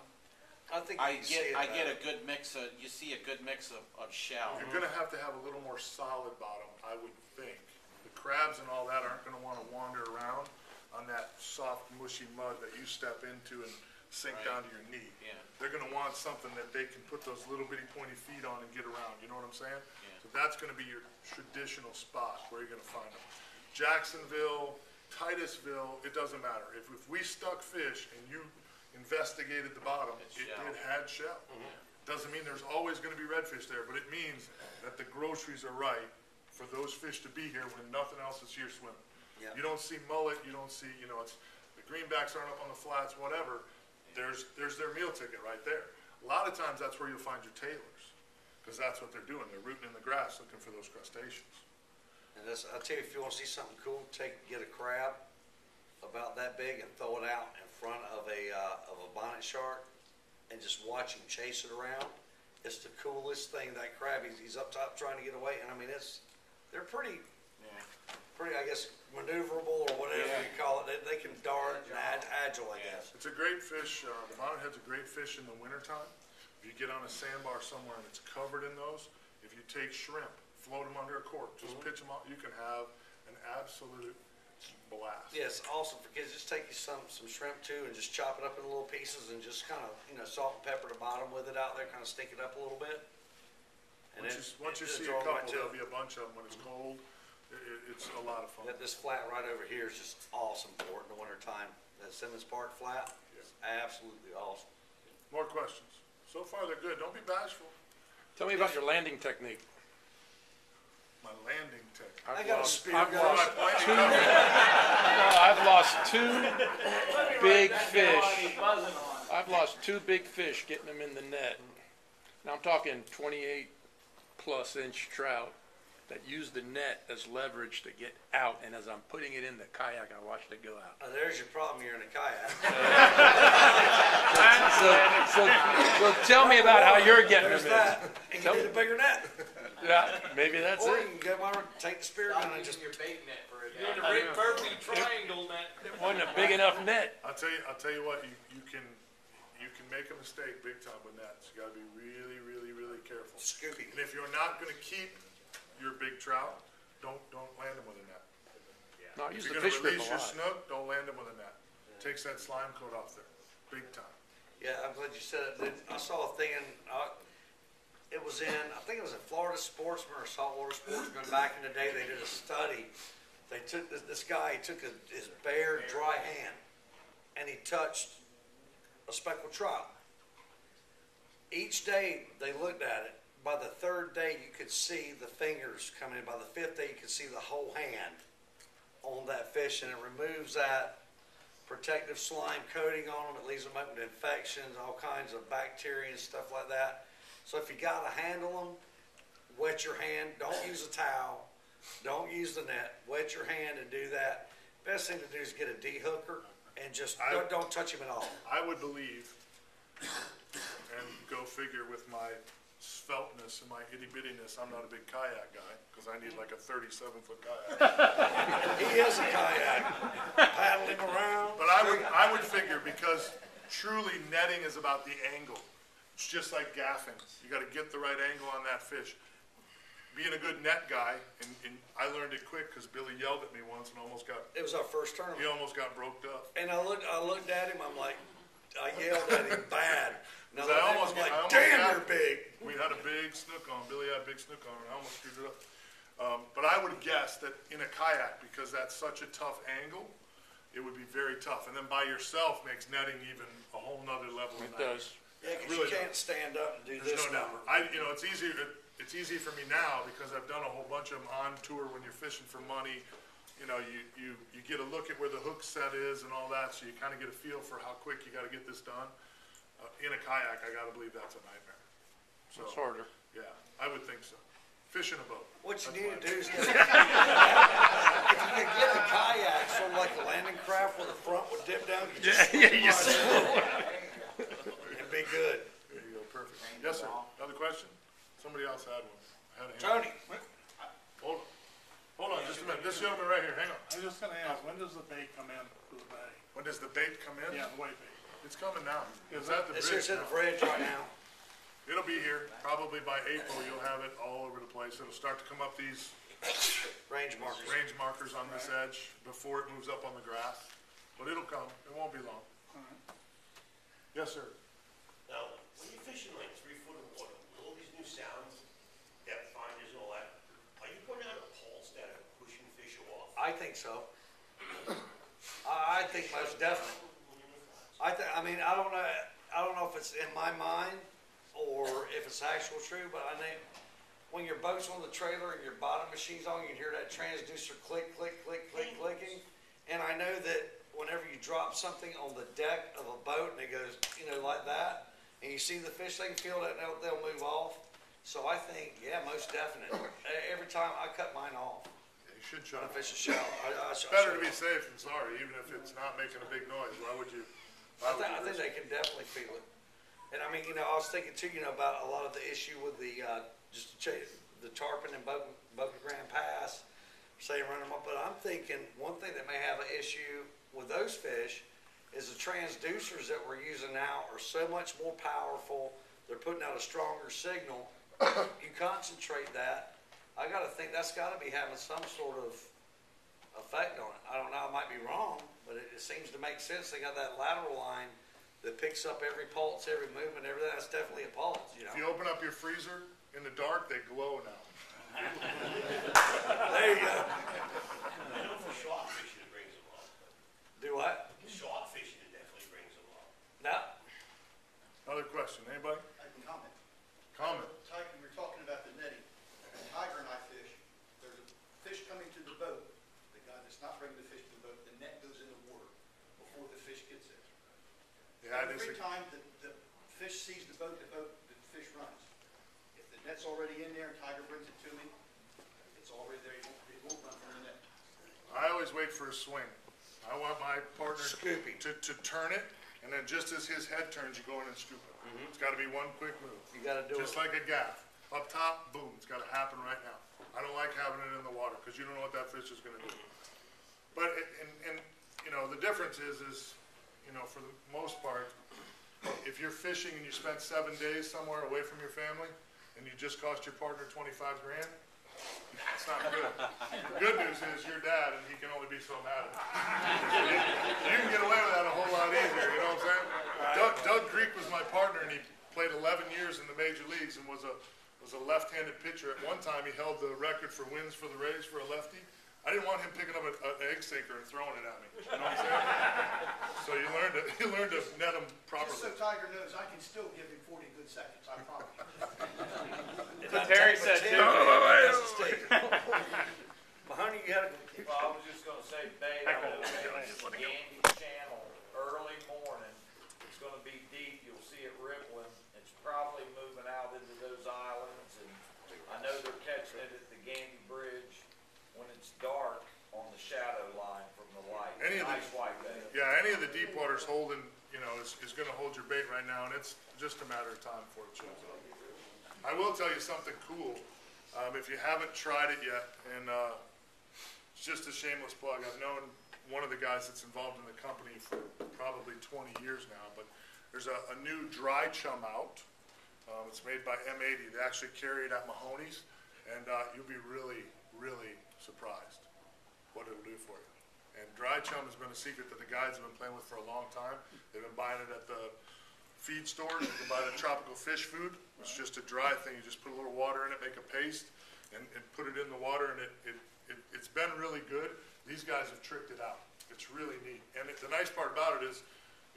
I think I get a good mix of. You see a good mix of shell. You're going to have a little more solid bottom, I would think. The crabs and all that aren't going to want to wander around on that soft, mushy mud that you step into and sink down to your knee. Yeah. They're going to want something that they can put those little bitty pointy feet on and get around. You know what I'm saying? Yeah. So that's going to be your traditional spot where you're going to find them. Jacksonville, Titusville, it doesn't matter. If we stuck fish and you investigated the bottom, it had shell. Doesn't mean there's always going to be redfish there, but it means that the groceries are right for those fish to be here when nothing else is here swimming. Yeah. You don't see mullet, you don't see, it's the greenbacks aren't up on the flats, whatever. There's their meal ticket right there. A lot of times that's where you'll find your tailors, because that's what they're doing. They're rooting in the grass looking for those crustaceans. And I'll tell you, if you want to see something cool, get a crab about that big and throw it out in front of a bonnet shark and just watch him chase it around. It's the coolest thing. That crab, he's up top trying to get away, and they're pretty pretty, I guess, maneuverable or whatever you call it. They can dart and agile, I guess. It's a great fish. The bonnethead's a great fish in the wintertime. If you get on a sandbar somewhere and it's covered in those, if you take shrimp, float them under a cork, just pitch them out, you can have an absolute blast. Yes, awesome for kids. Just take you some shrimp too and just chop it up in little pieces and just kind of, salt and pepper the bottom with it out there, kind of stink it up a little bit. And Once you see a couple, there'll be a bunch of them when it's cold. It's a lot of fun. This flat right over here is just awesome for it in the winter time. That Simmons Park flat is absolutely awesome. More questions? So far, they're good. Don't be bashful. Tell me about your landing technique. My landing technique. I got a spear. I've lost two big fish. I've lost two big fish getting them in the net. Now I'm talking 28+ inch trout that use the net as leverage to get out, and as I'm putting it in the kayak, I watched it go out. There's your problem. You're in a kayak. So tell me about how you're getting them in. And you need a bigger net. Yeah, maybe that's Or it. you can take the spear gun and just your bait net for it. You need a big Berkeley triangle net. It wasn't a big enough net. I'll tell you what, you can make a mistake big time with nets. You gotta be really, really, really careful. scoopy. And if you're not gonna keep your big trout, don't land them with a net. No, I use If the you're fish gonna grip a release your lot. snook, don't land them with a net. Takes that slime coat off there, big time. Yeah, I'm glad you said it. I saw a thing in, it was in, I think it was in Florida Sportsman or Saltwater Sportsman. Back in the day, they did a study. They took this guy, he took his bare, dry hand, and he touched a speckled trout. Each day they looked at it. By the third day, you could see the fingers coming in. By the fifth day, you could see the whole hand on that fish, and it removes that protective slime coating on them. It leaves them open to infections, all kinds of bacteria and stuff like that. So if you got to handle them, wet your hand. Don't use a towel. Don't use the net. Wet your hand and do that. Best thing to do is get a de-hooker and just don't touch him at all. I would believe, and go figure with my sveltness and my itty-bittiness, I'm not a big kayak guy, because I need like a 37-foot kayak. He is a kayak. Paddle him around. But I would figure, because truly netting is about the angle. It's just like gaffing. You got to get the right angle on that fish. Being a good net guy, and I learned it quick because Billy yelled at me once and almost got. It was our first tournament. He almost got broked up. And I looked at him. I'm like, I yelled at him bad. Now I I'm like, almost damn, got, you're big. We had a big snook on. Billy had a big snook on, and I almost screwed it up. But I would guess that in a kayak, because that's such a tough angle, it would be very tough. And then by yourself makes netting even a whole nother level. It does. Yeah, because really you can't stand up and do There's this. no doubt. It's easy. It's easy for me now because I've done a whole bunch of them on tour. When you're fishing for money, you get a look at where the hook set is and all that, so you kind of get a feel for how quick you got to get this done. In a kayak, I got to believe that's a nightmare. So, It's harder. Yeah, I would think so. Fish in a boat. What you That's need my to do is opinion. if you could get a kayak, sort of like a landing craft where the front would dip down, you just and be good. There you go, perfect. Yes, sir. Another question? Somebody else had one. Tony. Hold on, just a minute. This gentleman right here, hang on. I was just gonna ask, when does the bait come in to the bay? When does the bait come in? Yeah, the white bait. It's coming now. It's at the It's bridge here at now. the bridge right now. It'll be here. Probably by April, you'll have it all over the place. It'll start to come up these Range markers. range markers on this edge before it moves up on the grass. But it'll come. It won't be long. Yes, sir. Now, when you're fishing like 3 foot of water, with all these new sounds, depth finders and all that, are you putting out a pulse that are pushing fish off? I think so. I think most definitely. I don't know if it's in my mind or if it's actual true, but I think when your boat's on the trailer and your bottom machine's on, you can hear that transducer click, click, click, click, clicking. And I know that whenever you drop something on the deck of a boat and it goes, like that, and you see the fish, they can feel that and they'll move off. So I think, yeah, most definitely. Every time I cut mine off. You should shut When I it. fish a shell. It's better to be safe than sorry, even if it's not making a big noise. Why would you? I think they can definitely feel it. And I mean, I was thinking too, about a lot of the issue with the tarpon and Boca Grande Pass. say run them up, but I'm thinking one thing that may have an issue with those fish is the transducers that we're using now are so much more powerful. They're putting out a stronger signal. You concentrate that, I gotta think that's gotta be having some sort of effect on it. I don't know, I might be wrong, but it seems to make sense. They got that lateral line that picks up every pulse, every movement, everything. That's definitely a pulse, you know. If you open up your freezer in the dark, they glow now. There you go. I know for shark fishing it brings them up. Do what? Shark fishing it definitely brings them up. No. Another question, anybody? I can comment. Comment. Tiger, you were talking about the netting. Tiger and I fish. There's a fish coming to the boat. The guy that's not bringing the fish to the boat, the net goes in the water before the fish gets there. Yeah, Every time the fish sees the fish runs. If the net's already in there and Tiger brings it to me, it's already there. It won't run from the net. I always wait for a swing. I want my partner to turn it, and then just as his head turns, you go in and scoop it. It's got to be one quick move. You got to do just it. like a gaff. Up top, boom. It's got to happen right now. I don't like having it in the water because you don't know what that fish is going to do. But and you know the difference is you know for the most part, if you're fishing and you spent 7 days somewhere away from your family and you just cost your partner 25 grand, it's not good. The good news is your dad, and he can only be so mad at you. You can get away with that a whole lot easier, you know what I'm saying? Doug Creek was my partner, and he played 11 years in the major leagues and was a left-handed pitcher. At one time, he held the record for wins for the Rays for a lefty. I didn't want him picking up an egg sinker and throwing it at me. You know what I'm saying? So you learn to net him properly. Just so Tiger knows, I can still give him 40 good seconds, I promise you. That's what Terry said too. Mahoney, you had a... Well, I was just gonna say, bait on the Gandy channel early morning. It's gonna be deep. You'll see it rippling. It's probably moving out into those islands, and I know they're catching it at the Gandy Bridge when it's dark on the shadow line from the light. Nice white bait. Yeah, any of the deep water's holding, you know, is gonna hold your bait right now, and it's just a matter of time before it shows up. I will tell you something cool. If you haven't tried it yet, and it's just a shameless plug. I've known one of the guys that's involved in the company for probably 20 years now, but there's a new dry chum out. It's made by M80. They actually carry it at Mahoney's, and you'll be really, really surprised what it'll do for you. And dry chum has been a secret that the guys have been playing with for a long time. They've been buying it at the feed stores. You can buy the tropical fish food. It's just a dry thing. You just put a little water in it, make a paste, and put it in the water, and it's been really good. These guys have tricked it out. It's really neat. And the nice part about it is,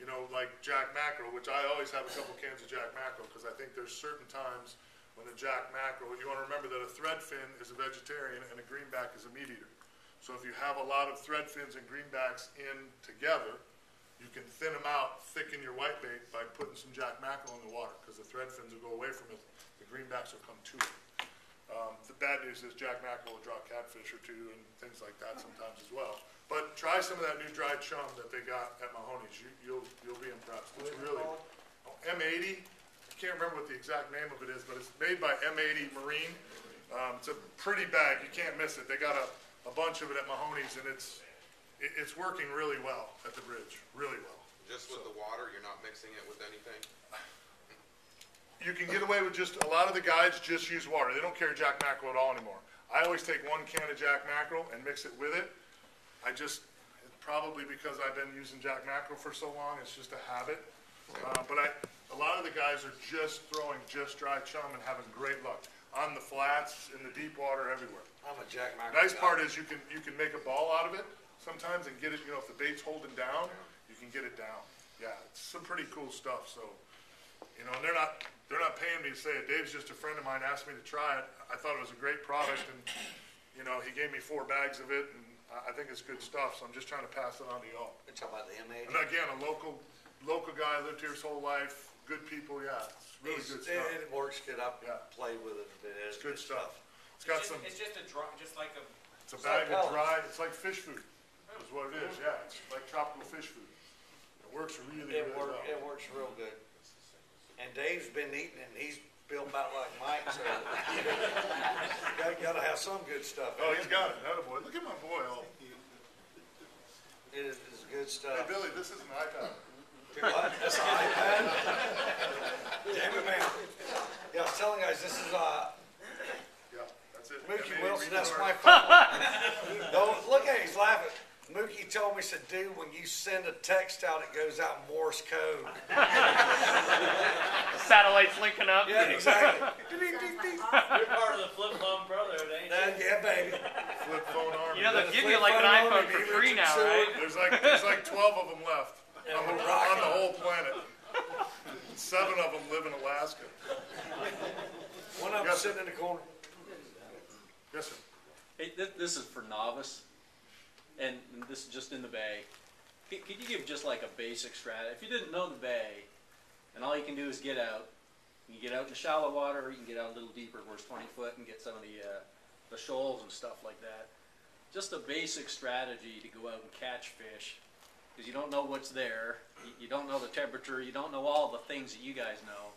you know, like Jack mackerel, which I always have a couple cans of Jack mackerel because I think there's certain times when the Jack mackerel, you want to remember that a thread fin is a vegetarian and a greenback is a meat eater. So if you have a lot of thread fins and greenbacks in together, you can thin them out, thicken your whitebait by putting some Jack mackerel in the water because the thread fins will go away from it. The greenbacks will come to it. The bad news is Jack mackerel will draw catfish or two and things like that sometimes as well. But try some of that new dried chum that they got at Mahoney's. You'll be impressed. It's really M80. I can't remember what the exact name of it is, but it's made by M80 Marine. It's a pretty bag. You can't miss it. They got a bunch of it at Mahoney's, and it's working really well at the bridge. Really well. Just with the water, you're not mixing it with anything? You can get away with just, a lot of the guides just use water. They don't carry Jack mackerel at all anymore. I always take 1 can of Jack mackerel and mix it with it. It's probably because I've been using Jack mackerel for so long, it's just a habit. But a lot of the guys are just throwing just dry chum and having great luck. On the flats, in the deep water, everywhere. I'm a Jack mackerel. Nice part is you can make a ball out of it sometimes and get it, you know, if the bait's holding down, you can get it down. Yeah, it's some pretty cool stuff. So, you know, and they're not paying me to say it. Dave's just a friend of mine, asked me to try it. I thought it was a great product, and, you know, he gave me 4 bags of it, and I think it's good stuff, so I'm just trying to pass it on to y'all. It's about the M80. And again, a local guy, lived here his whole life, good people, yeah, it's really good stuff. It works good. I've played with it a bit. It's good stuff. It's got some. It's just a dry, just like a. It's a bag of dry. It's like fish food. Is what it is. Yeah, it's like tropical fish food. It works really well. It works real good. And Dave's been eating it. And built about like Mike, so gotta have some good stuff. Oh, he's got it. Attaboy. Look at my boy. It is good Hey, stuff. Billy, this is an iPad. What? That's an iPad? Damn it, man. Yeah, I was telling you guys, this is Yeah, that's it. Mookie M-A-D Wilson, that's retard. my phone. Don't look at him, he's laughing. Mookie told me, he said, dude, when you send a text out, it goes out Morse code. Satellites linking up. Yeah, exactly. You're part of the flip phone brotherhood, ain't you? Yeah, baby. Flip phone army. You know, they'll give you like an iPhone for free now, right? There's like 12 of them left on the whole planet. 7 of them live in Alaska. One of them Yes, sitting in the corner. Yes, sir. Hey, this is for novice, and this is just in the bay. Could you give just like a basic strategy? If you didn't know the bay, and all you can do is get out, you can get out in the shallow water, or you can get out a little deeper where it's 20 foot and get some of the shoals and stuff like that. Just a basic strategy to go out and catch fish, because you don't know what's there, you don't know the temperature, you don't know all the things that you guys know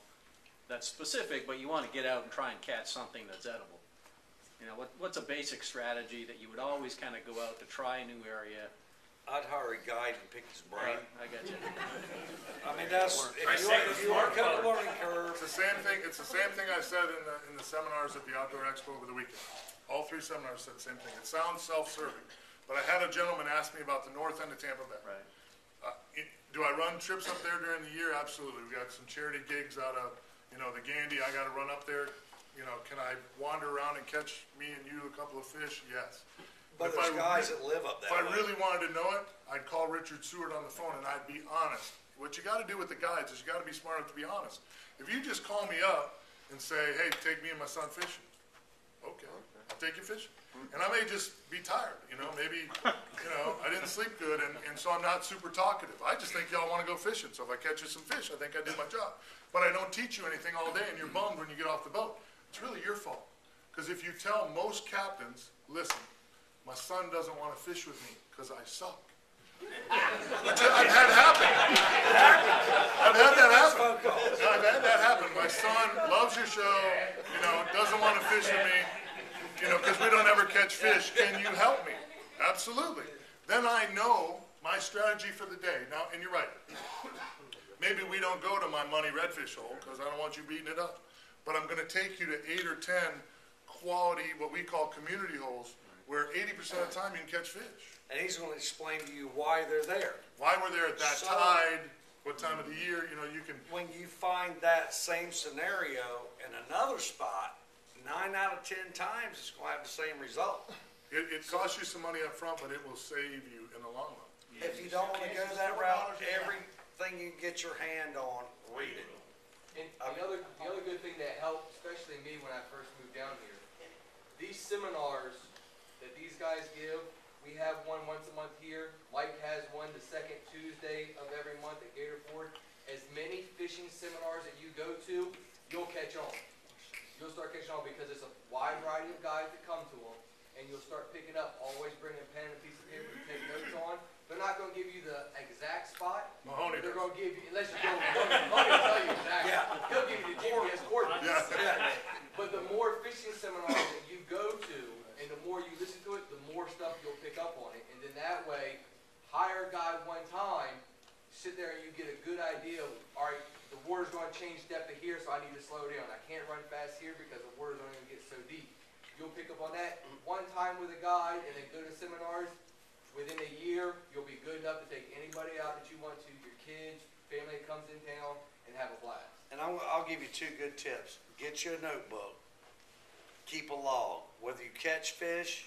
that's specific, but you want to get out and try and catch something that's edible. You know, what's a basic strategy that you would always kind of go out to try a new area? I'd hire a guide and pick his brain. I got you. I mean, that's, if you are cut the learning curve. It's the same thing. It's the same thing I said in the seminars at the Outdoor Expo over the weekend. All 3 seminars said the same thing. It sounds self-serving, but I had a gentleman ask me about the north end of Tampa Bay. Right. Do I run trips up there during the year? Absolutely. We got some charity gigs out of, the Gandy. I got to run up there. Can I wander around and catch me and you a couple of fish? Yes. But there's guys that live up that If I way. really wanted to know it, I'd call Richard Seward on the phone and I'd be honest. What you got to do with the guides is you got to be smart enough to be honest. If you just call me up and say, hey, take me and my son fishing. Okay, I'll take you fishing. And I may just be tired, maybe, I didn't sleep good and so I'm not super talkative. I just think y'all want to go fishing. So if I catch you some fish, I think I did my job. But I don't teach you anything all day and you're bummed when you get off the boat. It's really your fault. Because if you tell most captains, listen, my son doesn't want to fish with me because I suck. Which I've had happen. I've had that happen. I've had that happen. My son loves your show, doesn't want to fish with me, because we don't ever catch fish. Can you help me? Absolutely. Then I know my strategy for the day. Now, and you're right. Maybe we don't go to my money redfish hole because I don't want you beating it up. But I'm going to take you to 8 or 10 quality, what we call community holes, where 80% of the time you can catch fish. And he's going to explain to you why they're there. Why we're there at that tide, what time of the year, you can... When you find that same scenario in another spot, 9 out of 10 times it's going to have the same result. It costs you some money up front, but it will save you in the long run. If you don't want to go that route, everything you get your hand on, read it. And the other good thing that helped, especially me when I first moved down here, these seminars that these guys give, we have one once a month here. Mike has one the second Tuesday of every month at Gator Ford. As many fishing seminars that you go to, you'll catch on. You'll start catching on because it's a wide variety of guys that come to them, and you'll start picking up. Always bring a pen and a piece of paper to take notes on. They're not going to give you the exact spot. Mahoney They're going to give you, unless you go, Mahoney will tell you exactly. Yeah. He'll give you the GPS coordinates. Yeah. But the more fishing seminars that you go to, and the more you listen to it, the more stuff you'll pick up on it. And then that way, hire a guy one time, sit there and you get a good idea of, all right, the water's going to change depth of here, so I need to slow down. I can't run fast here because the water's only going to get so deep. You'll pick up on that one time with a guide and then go to seminars. Within a year, you'll be good enough to take anybody out that you want to, your kids, family that comes in town, and have a blast. And I'll give you 2 good tips. Get you a notebook. Keep a log. Whether you catch fish,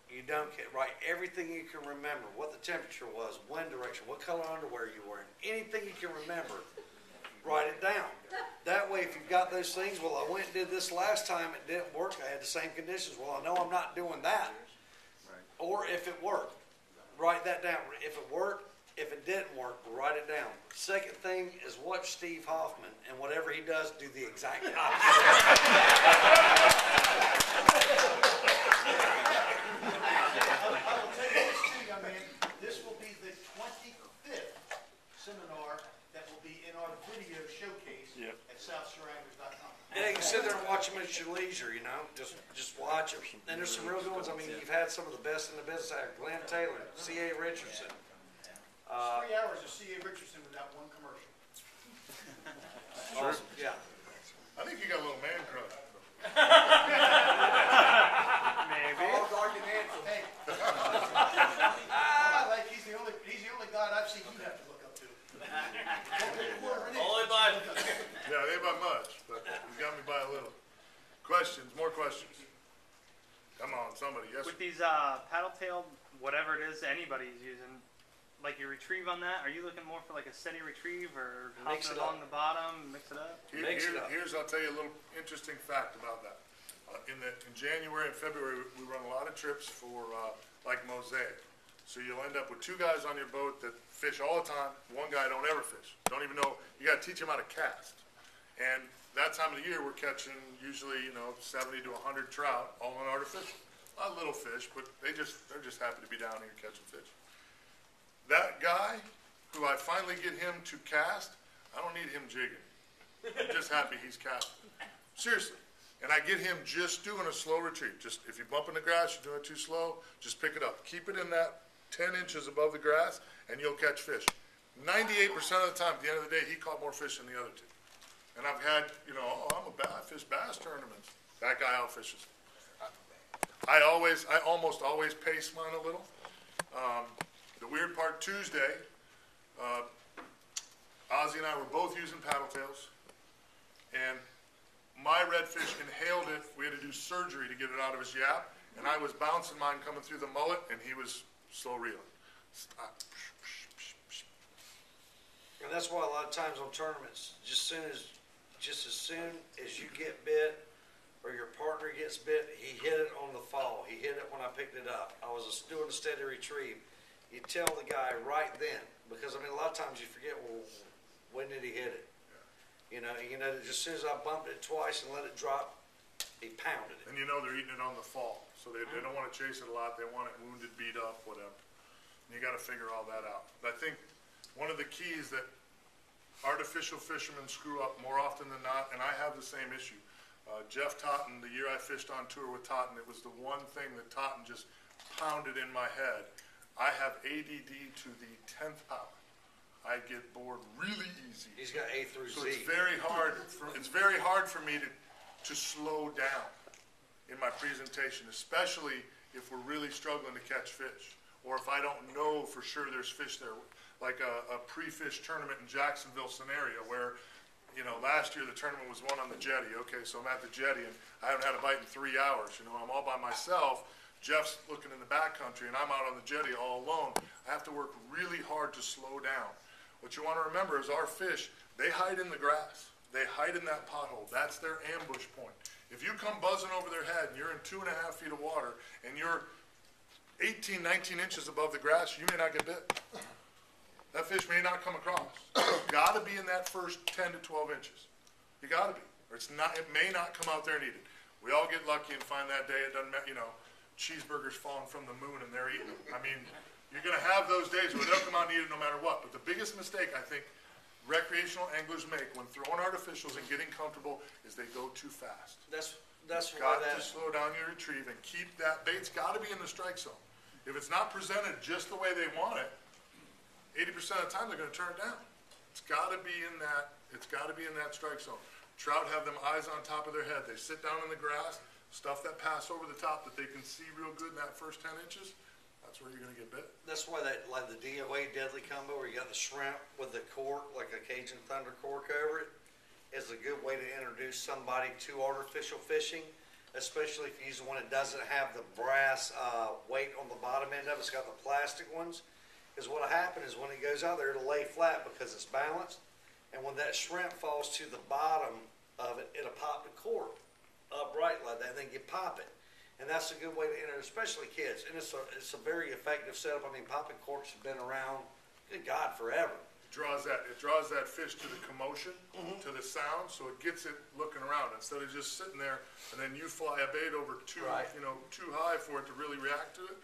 you don't catch, write everything you can remember. What the temperature was, wind direction, what color underwear you were in. Anything you can remember, write it down. That way, if you've got those things, well, I went and did this last time, it didn't work, I had the same conditions. Well, I know I'm not doing that. Or if it worked, write that down. If it worked, if it didn't work, write it down. Second thing is watch Steve Hoffman, and whatever he does, do the exact opposite. I will tell you this too, young man, this will be the 25th seminar that will be in our video showcase at SouthshoreAnglers.com. And watch them at your leisure, you know, just watch them. And there's some real good ones. I mean, you've had some of the best in the business out here. Glenn Taylor, C.A. Richardson. 3 hours of C.A. Richardson without one commercial. Awesome, yeah. I think you got a little man crush. Maybe. All dark and handsome. Hey. Like he's the only guy I've seen you have to look up to. Only by. Yeah, they ain't by much, but you got me by a little. Questions, more questions. Come on, somebody, yes. With these paddle-tailed, whatever it is anybody's using, like you retrieve on that, are you looking more for like a steady retrieve or Mix hopping it along up. the bottom, mix it up? Here's, I'll tell you a little interesting fact about that. In January and February, we run a lot of trips for like Mosaic. So you'll end up with 2 guys on your boat that fish all the time. 1 guy don't ever fish. Don't even know. You got to teach him how to cast. And that time of the year, we're catching usually 70 to 100 trout, all on artificial. A lot of little fish, but they're just happy to be down here catching fish. That guy, who I finally get him to cast, I don't need him jigging. I'm just happy he's casting. Seriously. And I get him just doing a slow retrieve. Just if you bump in the grass, you're doing it too slow, just pick it up. Keep it in that 10 inches above the grass, and you'll catch fish. 98% of the time, at the end of the day, he caught more fish than the other 2. And I've had, I fish bass tournaments. That guy outfishes. I almost always pace mine a little. The weird part, Tuesday, Ozzy and I were both using paddle tails, and my redfish inhaled it. We had to do surgery to get it out of his yap, and I was bouncing mine coming through the mullet, and he was slow reeling. And that's why a lot of times on tournaments, just as soon as you get bit or your partner gets bit, he hit it on the fall. He hit it when I picked it up. I was doing a steady retrieve. You tell the guy right then, because I mean a lot of times you forget, well, when did he hit it? You know, just as soon as I bumped it twice and let it drop, he pounded it. And they're eating it on the fall, so they don't want to chase it a lot. They want it wounded, beat up, whatever. And you got to figure all that out. But I think one of the keys that artificial fishermen screw up more often than not, and I have the same issue. Jeff Totten, the year I fished on tour with Totten, it was the one thing that Totten just pounded in my head. I have ADD to the 10th power. I get bored really easy. He's got A through Z. So it's very hard for me to slow down in my presentation, especially if we're really struggling to catch fish, or if I don't know for sure there's fish there, like a pre-fish tournament in Jacksonville scenario where, last year the tournament was won on the jetty. Okay, so I'm at the jetty and I haven't had a bite in 3 hours. I'm all by myself. Jeff's looking in the backcountry and I'm out on the jetty all alone. I have to work really hard to slow down. What you want to remember is our fish, they hide in the grass. They hide in that pothole. That's their ambush point. If you come buzzing over their head and you're in 2.5 feet of water and you're 18, 19 inches above the grass, you may not get bit. That fish may not come across. You've got to be in that first 10 to 12 inches. You got to be. Or it may not come out there and eat it. We all get lucky and find that day. It doesn't matter, cheeseburgers falling from the moon and they're eating them. I mean, you're going to have those days where they'll come out and eat it no matter what. But the biggest mistake I think recreational anglers make when throwing artificials and getting comfortable is they go too fast. That's You've got to slow down your retrieve and keep that bait's got to be in the strike zone. If it's not presented just the way they want it, 80% of the time they're going to turn it down. It's got to be in that. It's got to be in that strike zone. Trout have them eyes on top of their head. They sit down in the grass, stuff that pass over the top that they can see real good in that first 10 inches. That's where you're going to get bit. That's why like the DOA deadly combo where you got the shrimp with the cork, like a Cajun Thunder cork over it, is a good way to introduce somebody to artificial fishing, especially if you use the one that doesn't have the brass weight on the bottom end of it. It's got the plastic ones. Because what'll happen is when it goes out there, it'll lay flat because it's balanced. And when that shrimp falls to the bottom of it, it'll pop the cork upright like that, and then you pop it. And that's a good way to enter, especially kids. And it's a very effective setup. I mean, popping corks have been around, good God, forever. It draws that fish to the commotion, to the sound, so it gets it looking around instead of just sitting there and then you fly a bait over too high for it to really react to it.